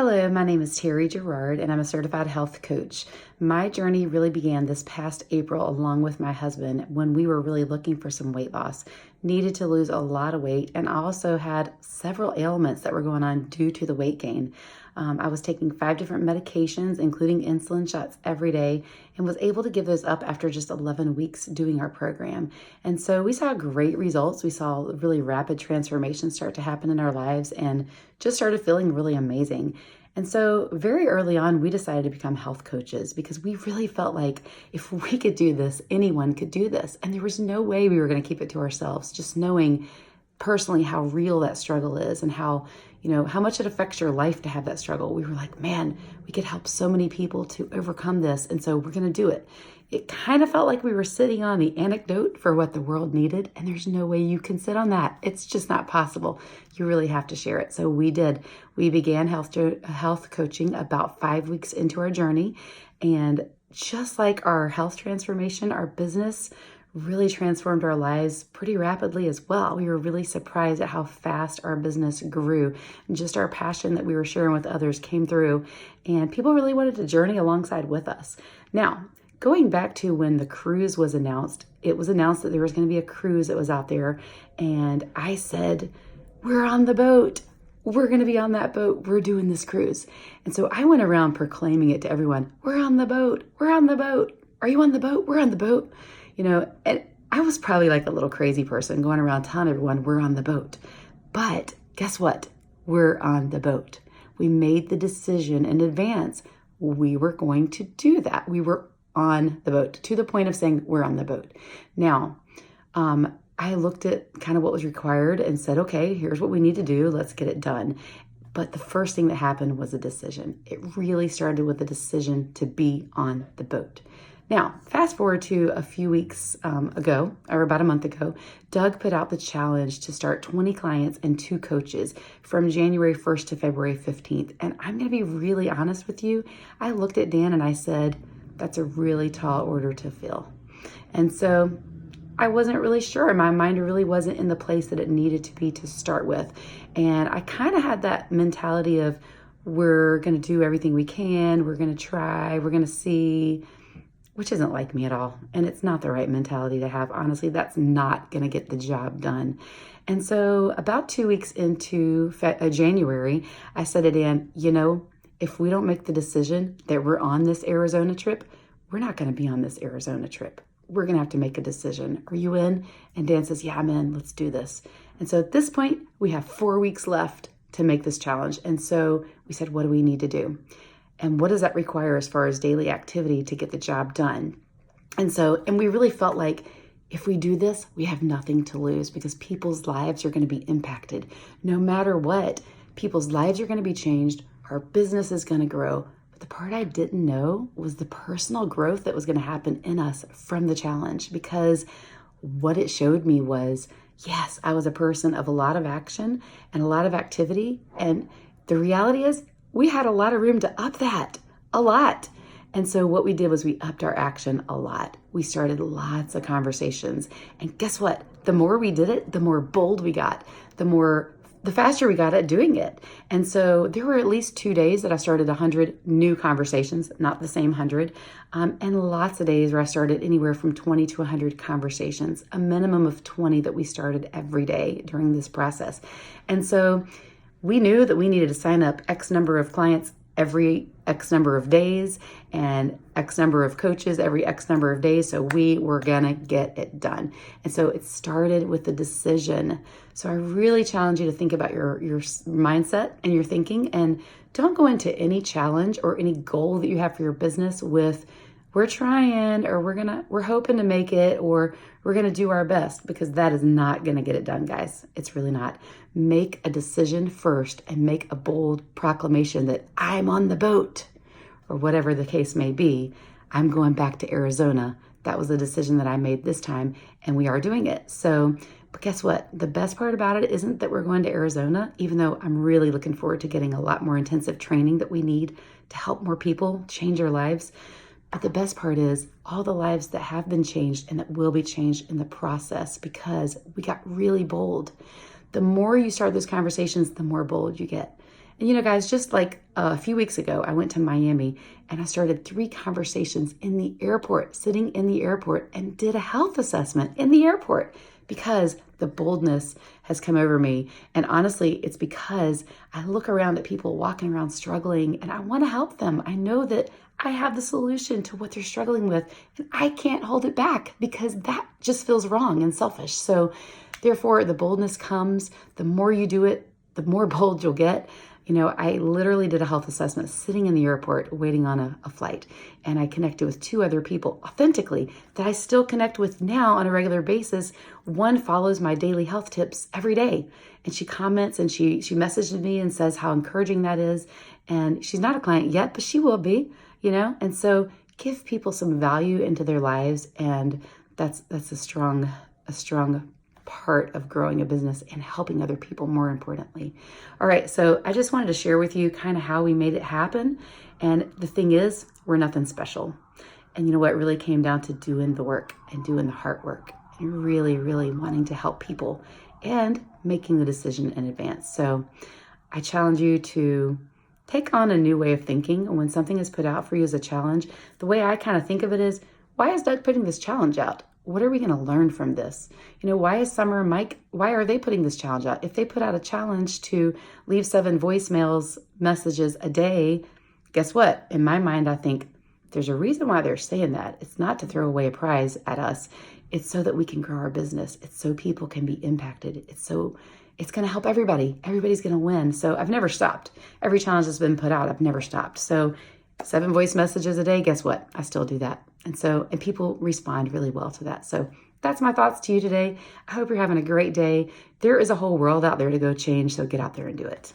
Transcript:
Hello, my name is Terry Gerard, and I'm a certified health coach. My journey really began this past April along with my husband when we were really looking for some weight loss, needed to lose a lot of weight, and also had several ailments that were going on due to the weight gain. I was taking 5 different medications, including insulin shots every day, and was able to give those up after just 11 weeks doing our program. And so we saw great results. We saw really rapid transformation start to happen in our lives and just started feeling really amazing. And so very early on, we decided to become health coaches because we really felt like if we could do this, anyone could do this. And there was no way we were going to keep it to ourselves, just knowing personally how real that struggle is and how much it affects your life to have that struggle. We were like, man, we could help so many people to overcome this. And so we're going to do it. It kind of felt like we were sitting on the anecdote for what the world needed. And there's no way you can sit on that. It's just not possible. You really have to share it. So we did. We began health coaching about 5 weeks into our journey. And just like our health transformation, our business really transformed our lives pretty rapidly as well. We were really surprised at how fast our business grew. And just our passion that we were sharing with others came through, and people really wanted to journey alongside with us. Now, going back to when the cruise was announced, it was announced that there was going to be a cruise that was out there, and I said, we're on the boat. We're going to be on that boat. We're doing this cruise. And so I went around proclaiming it to everyone. We're on the boat. We're on the boat. Are you on the boat? We're on the boat. And I was probably like a little crazy person going around telling everyone we're on the boat. But guess what? We're on the boat. We made the decision in advance. We were going to do that. We were on the boat to the point of saying we're on the boat. Now, I looked at kind of what was required and said, okay, here's what we need to do. Let's get it done. But the first thing that happened was a decision. It really started with a decision to be on the boat. Now, fast forward to a few weeks ago, or about a month ago, Doug put out the challenge to start 20 clients and 2 coaches from January 1st to February 15th. And I'm going to be really honest with you. I looked at Dan and I said, that's a really tall order to fill. And so I wasn't really sure. My mind really wasn't in the place that it needed to be to start with. And I kind of had that mentality of we're going to do everything we can. We're going to try. We're going to see, which isn't like me at all. And it's not the right mentality to have. Honestly, that's not going to get the job done. And so about 2 weeks into January, I said to Dan, if we don't make the decision that we're on this Arizona trip, we're not going to be on this Arizona trip. We're going to have to make a decision. Are you in? And Dan says, yeah, I'm in. Let's do this. And so at this point, we have 4 weeks left to make this challenge. And so we said, what do we need to do? And what does that require as far as daily activity to get the job done? And we really felt like if we do this, we have nothing to lose because people's lives are going to be impacted. No matter what, people's lives are going to be changed. Our business is going to grow. But the part I didn't know was the personal growth that was going to happen in us from the challenge, because what it showed me was, yes, I was a person of a lot of action and a lot of activity. And the reality is, we had a lot of room to up that, a lot. And so what we did was we upped our action a lot. We started lots of conversations. And guess what? The more we did it, the more bold we got, the faster we got at doing it. And so there were at least 2 days that I started 100 new conversations, not the same 100, and lots of days where I started anywhere from 20 to 100 conversations, a minimum of 20 that we started every day during this process. And so we knew that we needed to sign up X number of clients every X number of days and X number of coaches every X number of days. So we were going to get it done. And so it started with the decision. So I really challenge you to think about your mindset and your thinking, and don't go into any challenge or any goal that you have for your business with we're trying, or we're hoping to make it, or we're going to do our best, because that is not going to get it done, guys. It's really not. Make a decision first and make a bold proclamation that I'm on the boat, or whatever the case may be. I'm going back to Arizona. That was the decision that I made this time, and we are doing it. So, but guess what? The best part about it isn't that we're going to Arizona, even though I'm really looking forward to getting a lot more intensive training that we need to help more people change their lives. But the best part is all the lives that have been changed and that will be changed in the process, because we got really bold. The more you start those conversations, the more bold you get. And you know, guys, just like a few weeks ago, I went to Miami and I started 3 conversations in the airport, sitting in the airport, and did a health assessment in the airport because the boldness has come over me. And honestly, it's because I look around at people walking around struggling and I want to help them. I know that I have the solution to what they're struggling with, and I can't hold it back because that just feels wrong and selfish. So therefore, the boldness comes. The more you do it, the more bold you'll get. You know, I literally did a health assessment sitting in the airport waiting on a flight, and I connected with 2 other people authentically that I still connect with now on a regular basis. One follows my daily health tips every day, and she comments and she messages me and says how encouraging that is. And she's not a client yet, but she will be, you know. And so give people some value into their lives, and that's a strong part of growing a business and helping other people, more importantly. All right, so I just wanted to share with you kind of how we made it happen. And the thing is, we're nothing special. And you know what? It really came down to doing the work and doing the hard work and really, really wanting to help people and making the decision in advance. So I challenge you to take on a new way of thinking. When something is put out for you as a challenge, the way I kind of think of it is, why is Doug putting this challenge out? What are we going to learn from this? You know, why is Summer and Mike, why are they putting this challenge out? If they put out a challenge to leave 7 voicemails messages a day, guess what? In my mind, I think there's a reason why they're saying that. It's not to throw away a prize at us. It's so that we can grow our business. It's so people can be impacted. It's going to help everybody. Everybody's going to win. So I've never stopped. Every challenge that's been put out, I've never stopped. So 7 voice messages a day, guess what? I still do that. And people respond really well to that. So that's my thoughts to you today. I hope you're having a great day. There is a whole world out there to go change, so get out there and do it.